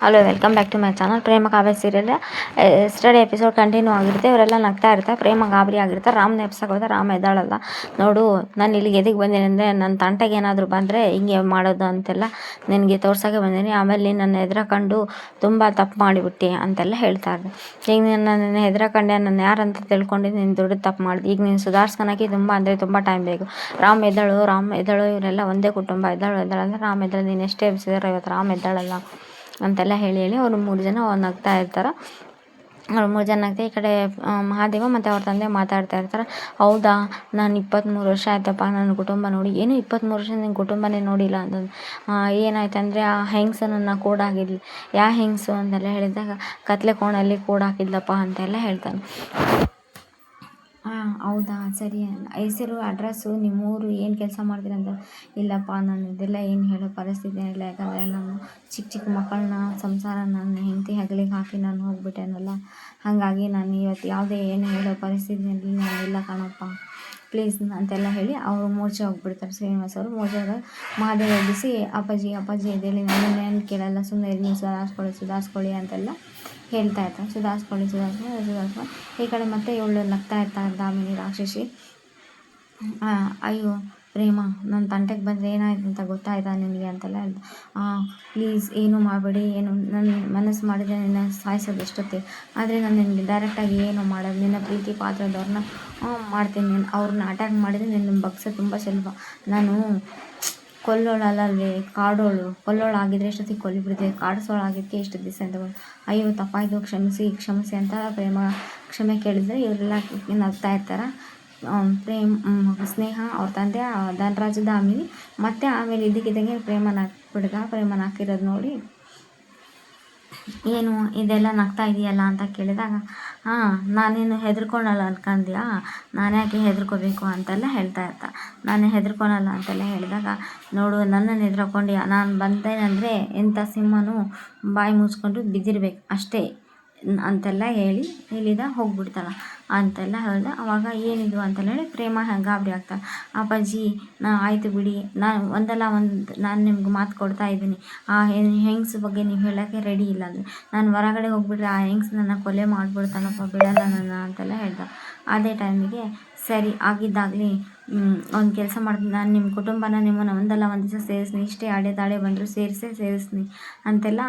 Hello, welcome back to my channel. Prema Kavya serial yesterday episode continue ಆಗಿರುತ್ತೆ. ಇವರೆಲ್ಲ ನಗ್ತಾ ಇರ್ತಾರೆ. ಪ್ರೇಮ ಗಾಬರಿ ಆಗಿರ್ತಾರೆ. ರಾಮ್ನ ಎಪ್ಸಕ್ಕೆ ಹೋದ್ರೆ ರಾಮ ಎದ್ದಾಳಲ್ಲ. ನೋಡು, ನಾನು ಇಲ್ಲಿಗೆ ಎದಕ್ಕೆ ಬಂದೀನಿ ಅಂದರೆ ನನ್ನ ತಂಟೆಗೆ ಏನಾದರೂ ಬಂದರೆ ಹಿಂಗೆ ಮಾಡೋದು ಅಂತೆಲ್ಲ ನಿನಗೆ ತೋರ್ಸೋಕ್ಕೆ ಬಂದೀನಿ. ಆಮೇಲೆ ನೀನು ನನ್ನ ಹೆದ್ರಕೊಂಡು ತುಂಬ ತಪ್ಪು ಮಾಡಿಬಿಟ್ಟು ಅಂತೆಲ್ಲ ಹೇಳ್ತಾ ಇದ್ದೆ. ಈಗ ನೀನು ನನ್ನ ಹೆದ್ರಕೊಂಡೆ, ನನ್ನ ಯಾರಂತ ತಿಳ್ಕೊಂಡಿದ್ದು ನೀನು ದೊಡ್ಡ ತಪ್ಪು ಮಾಡಿದೆ. ಈಗ ನೀನು ಸುಧಾರಿಸ್ಕೊಳಕ್ಕೆ ತುಂಬ ಅಂದರೆ ತುಂಬ ಟೈಮ್ ಬೇಕು. ರಾಮ್ ಎದ್ದಾಳು ಇವರೆಲ್ಲ ಒಂದೇ ಕುಟುಂಬ. ಎದ್ದಾಳು ಅಂದರೆ ರಾಮ್ ಎದ್ದಾಳು. ನೀನು ಎಷ್ಟೇ ಎಬ್ಸಿದಾರೋ ಇವತ್ತು ರಾಮ್ ಎದ್ದಾಳಲ್ಲ ಅಂತೆಲ್ಲ ಹೇಳಿ ಅವರು 3 ಜನ ನಗ್ತಾ ಇರ್ತಾರೆ. ಅವ್ರು 3 ಜನ ನಗ್ತಾ ಈ ಕಡೆ ಮಹಾದೇವ ಮತ್ತು ಅವ್ರ ತಂದೆ ಮಾತಾಡ್ತಾ ಇರ್ತಾರೆ. ಹೌದಾ, ನಾನು 23 ವರ್ಷ ಆಯ್ತಪ್ಪ ನನ್ನ ಕುಟುಂಬ ನೋಡಿ. ಏನು 23 ವರ್ಷ ನಿನ್ನ ಕುಟುಂಬನೇ ನೋಡಿಲ್ಲ ಅಂತಂದು ಏನಾಯ್ತು ಅಂದರೆ ಆ ಹೆಂಗಸನನ್ನು ಕೂಡಾಕಿದ್ಲು. ಯಾವ ಹೆಂಗಸು ಅಂತೆಲ್ಲ ಹೇಳಿದಾಗ ಕತ್ಲೆ ಕೋಣಲ್ಲಿ ಕೂಡಾಕಿದ್ಲಪ್ಪ ಅಂತೆಲ್ಲ ಹೇಳ್ತಾನೆ. ಹೌದಾ, ಸರಿ. ಹೆಸರು, ಅಡ್ರೆಸ್ಸು, ನಿಮ್ಮೂರು, ಏನು ಕೆಲಸ ಮಾಡ್ತೀರಿ ಅಂತ. ಇಲ್ಲಪ್ಪ, ನಾನು ಇದೆಲ್ಲ ಏನು ಹೇಳೋ ಪರಿಸ್ಥಿತಿ ಇಲ್ಲ. ಯಾಕಂದರೆ ನಾನು ಚಿಕ್ಕ ಮಕ್ಕಳನ್ನ ಸಂಸಾರ ನನ್ನ ಹೆಂಡತಿ ಹೆಗಲಿಗೆ ಹಾಕಿ ನಾನು ಹೋಗ್ಬಿಟ್ಟೆನಲ್ಲ. ಹಾಗಾಗಿ ನಾನು ಇವತ್ತು ಯಾವುದೇ ಏನು ಹೇಳೋ ಪರಿಸ್ಥಿತಿಯಲ್ಲಿ ನಾನು ಇಲ್ಲ ಕಣಪ್ಪ, ಪ್ಲೀಸ್ ಅಂತೆಲ್ಲ ಹೇಳಿ ಅವರು ಮೂರ್ಛೆ ಹೋಗ್ಬಿಡ್ತಾರೆ. ಶ್ರೀನಿವಾಸ್ ಅವರು ಮೂರ್ಛೆ ಹೋದಾಗ ಮಹಾದೇವ ಎಬ್ಬಿಸಿ ಅಪ್ಪಾಜಿ ಎದ್ದೇಳಿ, ನನ್ನನ್ನೇನು ಕೇಳಲ್ಲ, ಸುಮ್ಮನೆ ನೀವು ಸುಧಾರಿಸ್ಕೊಳ್ಳಿ ಅಂತೆಲ್ಲ ಹೇಳ್ತಾ ಇರ್ತಾರೆ. ಸುಧಾರಿಸ್ಕೊಳ್ಳಿ. ಈ ಕಡೆ ಮತ್ತೆ ಇವಳು ನಗ್ತಾ ಇರ್ತಾರೆ ದಾಮಿನಿ ರಾಕ್ಷಸಿ. ಅಯ್ಯೋ ಪ್ರೇಮ, ನನ್ನ ತಂಟೆಗೆ ಬಂದರೆ ಏನಾಯ್ತು ಅಂತ ಗೊತ್ತಾಯ್ತಾ ನಿನಗೆ ಅಂತೆಲ್ಲ ಹೇಳ್ದೆ. ಪ್ಲೀಸ್ ಏನು ಮಾಡಬೇಡಿ, ಏನು ನನ್ನ ಮನಸ್ಸು ಮಾಡಿದರೆ ನಿನ್ನ ಸಾಯಿಸೋದು ಎಷ್ಟೊತ್ತೆ. ಆದರೆ ನಾನು ನಿನಗೆ ಡೈರೆಕ್ಟಾಗಿ ಏನು ಮಾಡೋದು, ನಿನ್ನ ಪ್ರೀತಿ ಪಾತ್ರದವ್ರನ್ನ ಮಾಡ್ತೀನಿ. ನೀನು ಅವ್ರನ್ನ ಅಟ್ಯಾಕ್ ಮಾಡಿದರೆ ನಿನ್ನ ಬಗ್ಸೋದು ತುಂಬ ಸುಲಭ. ನಾನು ಕೊಲ್ಲೋಳಲ್ಲವೇ, ಕೊಲ್ಲೋಳು ಆಗಿದ್ರೆ ಎಷ್ಟೊತ್ತಿಗೆ ಕೊಲ್ಲಿಬಿಡ್ತೀವಿ, ಕಾಡಿಸೋಳಾಗಿದ್ದಕ್ಕೆ ಎಷ್ಟು ದಿವಸ ಅಂತ. ಅಯ್ಯೋ ತಪ್ಪಾಯಿತು, ಕ್ಷಮಿಸಿ ಅಂತ ಪ್ರೇಮ ಕ್ಷಮೆ ಕೇಳಿದರೆ ಇವರೆಲ್ಲ ನಗ್ತಾ ಇರ್ತಾರೆ. ಸ್ನೇಹ, ಅವ್ರ ತಂದೆ, ಧನರಾಜ, ದಾಮಿನಿ ಮತ್ತು ಆಮೇಲೆ ಇದ್ದಕ್ಕಿದ್ದಂಗೆ ಪ್ರೇಮನ ಹಾಕಿರೋದು ನೋಡಿ ಏನು ಇದೆಲ್ಲ ನಗ್ತಾ ಇದೆಯಲ್ಲ ಅಂತ ಕೇಳಿದಾಗ ನಾನೇನು ಹೆದರ್ಕೊಳಲ್ಲ ಅನ್ಕೊಂಡ್ಯಾ, ನಾನು ಯಾಕೆ ಹೆದರ್ಕೋಬೇಕು ಅಂತೆಲ್ಲ ಹೇಳ್ತಾ ಇರ್ತಾ. ನಾನು ಹೆದರ್ಕೊಳಲ್ಲ ಅಂತೆಲ್ಲ ಹೇಳಿದಾಗ, ನೋಡು ನನ್ನನ್ನು ಹೆದರ್ಕೊಂಡ್ಯಾ, ನಾನು ಬಂದೇನೆಂದರೆ ಎಂಥ ಸಿಂಹನೂ ಬಾಯಿ ಮುಚ್ಕೊಂಡು ಬಿದ್ದಿರ್ಬೇಕು ಅಷ್ಟೇ ಅಂತೆಲ್ಲ ಹೇಳಿ ಇಲ್ಲಿಂದ ಹೋಗ್ಬಿಡ್ತಾಳೆ ಅಂತೆಲ್ಲ ಹೇಳ್ದೆ. ಅವಾಗ ಏನಿದು ಅಂತೆಲ್ಲ ಹೇಳಿ ಪ್ರೇಮ ಗಾಬರಿ ಆಗ್ತಾಳೆ. ಅಪ್ಪಾಜಿ, ಆಯಿತು ಬಿಡಿ, ನಾನು ನಿಮ್ಗೆ ಮಾತು ಕೊಡ್ತಾ ಇದ್ದೀನಿ. ಆ ಹೆಂಗ್ಸ್ ಬಗ್ಗೆ ನೀವು ಹೇಳೋಕ್ಕೆ ರೆಡಿ ಇಲ್ಲ ಅಂದರೆ ನಾನು ಹೊರಗಡೆ ಹೋಗ್ಬಿಟ್ರೆ ಆ ಹೆಂಗ್ಸ್ ನನ್ನ ಕೊಲೆ ಮಾಡಿಬಿಡ್ತಾನಪ್ಪ, ಬಿಡಲ್ಲ ನನ್ನ ಅಂತೆಲ್ಲ ಹೇಳ್ದೆ. ಅದೇ ಟೈಮಿಗೆ ಸರಿ ಆಗಿದ್ದಾಗಲಿ ಒಂದು ಕೆಲಸ ಮಾಡ್ತೀನಿ, ನಾನು ನಿಮ್ಮ ಕುಟುಂಬನ ನಿಮ್ಮನ್ನು ಒಂದು ದಿವಸ ಸೇರಿಸ್ತೀನಿ, ಇಷ್ಟೇ ಅಡೆದಾಡೆ ಬಂದರೂ ಸೇರಿಸ್ತೀನಿ ಅಂತೆಲ್ಲ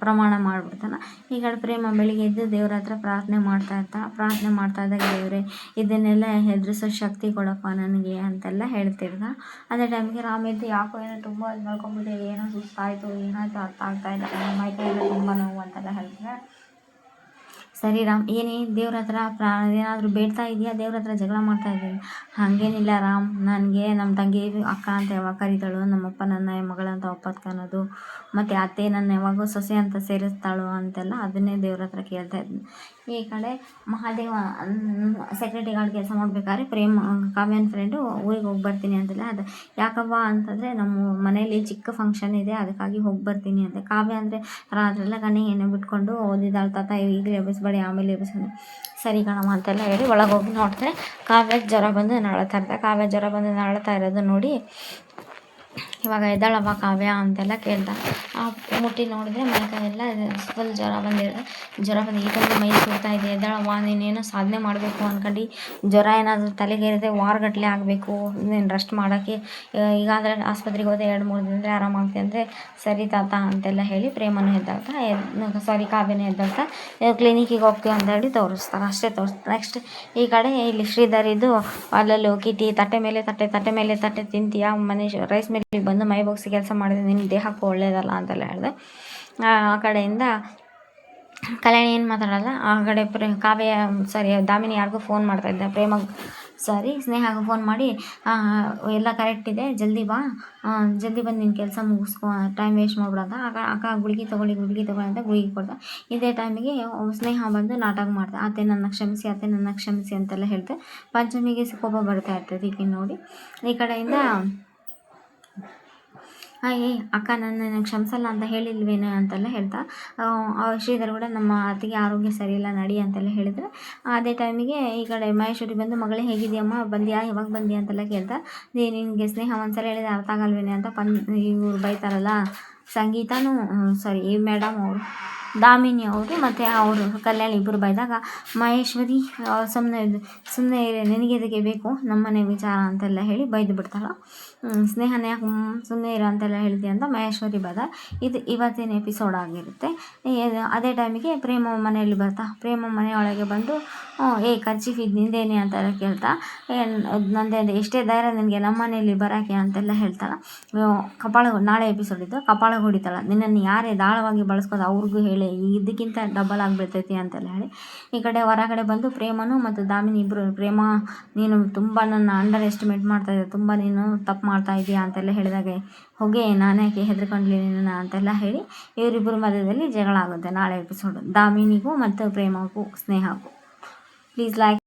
ಪ್ರಮಾಣ ಮಾಡಿಬಿಡ್ತಾನೆ. ಈ ಕಡೆ ಪ್ರೇಮ ಬೆಳಿಗ್ಗೆ ಎದ್ದು ದೇವ್ರ ಹತ್ರ ಪ್ರಾರ್ಥನೆ ಮಾಡ್ತಾ ಇದ್ದಾಗ, ದೇವರೇ ಇದನ್ನೆಲ್ಲ ಎದುರಿಸೋ ಶಕ್ತಿ ಕೊಡಪ್ಪ ನನಗೆ ಅಂತೆಲ್ಲ ಹೇಳ್ತಿದ್ದ. ಅದೇ ಟೈಮಿಗೆ ರಾಮ ಎದ್ದು ಯಾಕೋ ಏನೋ ತುಂಬ ಮಲ್ಕೊಂಡ್ಬಿಟ್ಟೆ, ಏನೋ ಸುಸ್ತಾಯಿತು, ಏನಾಯಿತು ಅರ್ಥ ಆಗ್ತಾ ಇಲ್ಲ, ಮೈಕೈಯೆಲ್ಲ ತುಂಬ ನೋವು ಅಂತೆಲ್ಲ ಹೇಳ್ತಾರೆ. ಸರಿ ರಾಮ್, ದೇವ್ರ ಹತ್ರ ಏನಾದರೂ ಬೇಡ್ತಾ ಇದೆಯಾ, ದೇವ್ರ ಹತ್ರ ಜಗಳ ಮಾಡ್ತಾ ಇದ್ದೀನಿ. ಹಾಗೇನಿಲ್ಲ ರಾಮ್, ನನಗೆ ನಮ್ಮ ತಂಗಿ ಅಕ್ಕ ಅಂತ ಯಾವಾಗ ಕರೀತಾಳು, ನಮ್ಮಪ್ಪ ನನ್ನ ಮಗಳಂತ ಒಪ್ಪತ್ಕೊಳೋದು, ಮತ್ತು ಅತ್ತೆ ನನ್ನ ಯಾವಾಗೂ ಸೊಸೆ ಅಂತ ಸೇರಿಸ್ತಾಳು ಅಂತೆಲ್ಲ ಅದನ್ನೇ ದೇವ್ರ ಹತ್ರ ಕೇಳ್ತಾ ಇದ್ದೀನಿ. ಈ ಕಡೆ ಮಹಾದೇವ ಸೆಕ್ಯೂರಿಟಿ ಗಾರ್ಡ್ ಕೆಲಸ ಮಾಡಬೇಕಾದ್ರೆ ಕಾವ್ಯನ ಫ್ರೆಂಡು ಊರಿಗೆ ಹೋಗಿ ಬರ್ತೀನಿ ಅಂತೆಲ್ಲ ಅದು ಯಾಕವ್ವ ಅಂತಂದರೆ ನಮ್ಮ ಮನೇಲಿ ಚಿಕ್ಕ ಫಂಕ್ಷನ್ ಇದೆ, ಅದಕ್ಕಾಗಿ ಹೋಗಿ ಬರ್ತೀನಿ ಅಂತ. ಕಾವ್ಯ ಅಂದರೆ ರಾತ್ರೆಲ್ಲ ಕಣ್ಣಿಗೆ ಎಣ್ಣೆ ಬಿಟ್ಕೊಂಡು ಓದಿದ್ದಾಳೆ. ತಾತ ಈಗಲೇ ಎಬ್ಬಿಸ್ಬೇಡಿ, ಆಮೇಲೆ ಎಬ್ಬಿಸ್ಕೊಂಡು ಸರಿ ಕಣಮ್ಮ ಅಂತೆಲ್ಲ ಹೇಳಿ ಒಳಗೆ ಹೋಗಿ ನೋಡ್ತಾರೆ. ಕಾವ್ಯಕ್ಕೆ ಜ್ವರ ಬಂದು ನರಳ್ತಾ ಇರೋದು ನೋಡಿ, ಇವಾಗ ಎದ್ದಾಳವ್ವ ಕಾವ್ಯ ಅಂತೆಲ್ಲ ಕೇಳ್ದ. ಮುಟ್ಟಿ ನೋಡಿದ್ರೆ ಮೈಕೈಯೆಲ್ಲ ಫುಲ್ ಜ್ವರ ಬಂದು ಈಗೊಂದು ಮೈ ಸುಡ್ತಾ ಇದೆ. ಎದ್ದಾಳವ್ವ, ನೀನೇನೋ ಸಾಧನೆ ಮಾಡಬೇಕು ಅಂದ್ಕೊಂಡು ಜ್ವರ ಏನಾದರೂ ತಲೆಗೇರಿದ್ರೆ ವಾರಗಟ್ಟಲೆ ಆಗಬೇಕು, ನೀನು ರೆಸ್ಟ್ ಮಾಡೋಕ್ಕೆ ಈಗಾದರೆ ಆಸ್ಪತ್ರೆಗೆ ಹೋದೆ 2-3 ದಿನದಲ್ಲಿ ಆರಾಮಾಗ್ತೀನಿ ಅಂದರೆ ಸರಿ ತಾತ ಅಂತೆಲ್ಲ ಹೇಳಿ ಪ್ರೇಮನೂ ಕಾವ್ಯನೂ ಎದ್ದಾಳ್ತಾ ಕ್ಲಿನಿಕ್ಕಿಗೆ ಹೋಗ್ತೀವಿ ಅಂತ ಹೇಳಿ ತೋರಿಸ್ತಾರೆ. ಅಷ್ಟೇ ನೆಕ್ಸ್ಟ್ ಈ ಕಡೆ ಇಲ್ಲಿ ಶ್ರೀಧರಿದ್ದು ಅಲ್ಲಲ್ಲಿ ಕಿಟಿ ತಟ್ಟೆ ಮೇಲೆ ತಟ್ಟೆ ತಿಂತೀಯಾ, ಮನೆ ರೈಸ್ ಮಿಲ್ಲಿಗೆ ಬಂದು ಮೈ ಬಗ್ಸಿ ಕೆಲಸ ಮಾಡಿದ್ರೆ ನಿನ್ನ ದೇಹಕ್ಕೂ ಒಳ್ಳೇದಲ್ಲ ಅಂತೆಲ್ಲ ಹೇಳಿದೆ. ಆ ಕಡೆಯಿಂದ ಕಲ್ಯಾಣಿ ಏನು ಮಾತಾಡಲ್ಲ. ಆ ಕಡೆ ದಾಮಿನಿ ಯಾರಿಗೂ ಫೋನ್ ಮಾಡ್ತಾಯಿದ್ದೆ, ಸ್ನೇಹಾಗೂ ಫೋನ್ ಮಾಡಿ ಎಲ್ಲ ಕರೆಕ್ಟ್ ಇದೆ, ಜಲ್ದಿ ಬಂದು ನಿನ್ನ ಕೆಲಸ ಮುಗಿಸ್ಕೊ, ಟೈಮ್ ವೇಸ್ಟ್ ಮಾಡ್ಬಿಡಂತ. ಅಕ್ಕ ಗುಳಿಗೆ ತಗೊಳ್ಳಿ ಅಂತ ಗುಳಿಗೆ ಕೊಡ್ತಾ. ಇದೇ ಟೈಮಿಗೆ ಸ್ನೇಹ ಬಂದು ನಾಟಕ ಮಾಡ್ದೆ, ಅತ್ತೆ ನನ್ನ ಕ್ಷಮಿಸಿ ಅಂತೆಲ್ಲ ಹೇಳ್ತೆ. ಪಂಚಮಿಗೆ ಕೋಪ ಬರ್ತಾ ಇರ್ತೈತೆ ಈಗಿನ ನೋಡಿ. ಈ ಕಡೆಯಿಂದ ಅಕ್ಕ ನನ್ನ ಕ್ಷಮಿಸಲ್ಲ ಅಂತ ಹೇಳಿಲ್ವೇನೋ ಅಂತೆಲ್ಲ ಹೇಳ್ತಾ. ಶ್ರೀಧರ್ ಕೂಡ ನಮ್ಮ ಅತ್ತಿಗೆ ಆರೋಗ್ಯ ಸರಿ ಇಲ್ಲ ನಡಿ ಅಂತೆಲ್ಲ ಹೇಳಿದ್ರೆ. ಅದೇ ಟೈಮಿಗೆ ಈ ಕಡೆ ಮಹೇಶ್ವರಿ ಬಂದು ಮಗಳೇ ಹೇಗಿದೆಯಮ್ಮ, ಬಂದಿಯಾ, ಯಾವಾಗ ಬಂದಿಯಾ ಅಂತೆಲ್ಲ ಕೇಳ್ತಾ. ನಿನಗೆ ಸ್ನೇಹ ಒಂದ್ಸಲ ಹೇಳಿದ್ರೆ ಅರ್ಥ ಆಗಲ್ವೇನೆ ಅಂತ ಇವ್ರು ಬೈತಾರಲ್ಲ ಸಂಗೀತನೂ ಸಾರಿ ಈ ಮೇಡಮ್ ಅವರು ದಾಮಿನಿ ಅವರು ಮತ್ತು ಅವರು ಕಲ್ಯಾಣಿ ಇಬ್ಬರು ಬೈದಾಗ ಮಹೇಶ್ವರಿ ಸುಮ್ಮನೆ ನಿನಗೆದಕ್ಕೆ ಬೇಕು ನಮ್ಮನೆ ವಿಚಾರ ಅಂತೆಲ್ಲ ಹೇಳಿ ಬೈದು ಬಿಡ್ತಾಳೆ. ಸ್ನೇಹನ ಯಾಕೆ ಸುಮ್ಮನೆ ಇರೋ ಅಂತೆಲ್ಲ ಹೇಳ್ತೀಯ ಅಂತ ಮಹೇಶ್ವರಿ ಬೈದ. ಇದು ಇವತ್ತಿನ ಎಪಿಸೋಡ್ ಆಗಿರುತ್ತೆ. ಅದೇ ಟೈಮಿಗೆ ಪ್ರೇಮ ಮನೆಯಲ್ಲಿ ಬರ್ತಾ ಪ್ರೇಮ ಮನೆಯೊಳಗೆ ಬಂದು ಖರ್ಚೀಫ್ ಇದು ನಿಂದೇನೆ ಅಂತೆಲ್ಲ ಕೇಳ್ತಾ ನಂದೇನು ಎಷ್ಟೇ ಧೈರ್ಯ ನಿನಗೆ ನಮ್ಮ ಮನೆಯಲ್ಲಿ ಬರೋಕ್ಕೆ ಅಂತೆಲ್ಲ ಹೇಳ್ತಾಳೆ. ನಾಳೆ ಎಪಿಸೋಡ್ ಇದ್ದು ಕಪಾಳಗೆ ಹೊಡಿತಾಳೆ, ನಿನ್ನನ್ನು ಯಾರೇ ದಾಳವಾಗಿ ಬಳಸ್ಕೋದು ಅವ್ರಿಗೂ ಹೇಳಿ ಇದಕ್ಕಿಂತ ಡಬಲ್ ಆಗಿಬಿಡ್ತೈತಿ ಅಂತೆಲ್ಲ ಹೇಳಿ ಈ ಕಡೆ ಹೊರಗಡೆ ಬಂದು ಪ್ರೇಮನು ಮತ್ತು ದಾಮಿನಿ ಇಬ್ಬರು ಪ್ರೇಮ ನೀನು ತುಂಬ ನನ್ನ ಅಂಡರ್ ಎಸ್ಟಿಮೇಟ್ ಮಾಡ್ತಾಯಿದ್ದೆ, ತುಂಬ ನೀನು ತಪ್ಪು ಮಾಡ್ತಾ ಇದೀಯಾ ಅಂತೆಲ್ಲ ಹೇಳಿದಾಗ ಹೋಗಿ ನಾನ್ಯಾಕೆ ಹೆದರ್ಕೊಂಡ್ಲಿ ನಿನ್ನ ಅಂತೆಲ್ಲ ಹೇಳಿ ಇವರಿಬ್ಬರ ಮಧ್ಯದಲ್ಲಿ ಜಗಳ ಆಗುತ್ತೆ. ನಾಳೆ ಎಪಿಸೋಡ್ ದಾಮಿನಿಗೂ ಮತ್ತು ಪ್ರೇಮಗೂ ಸ್ನೇಹಕ್ಕೂ. Please like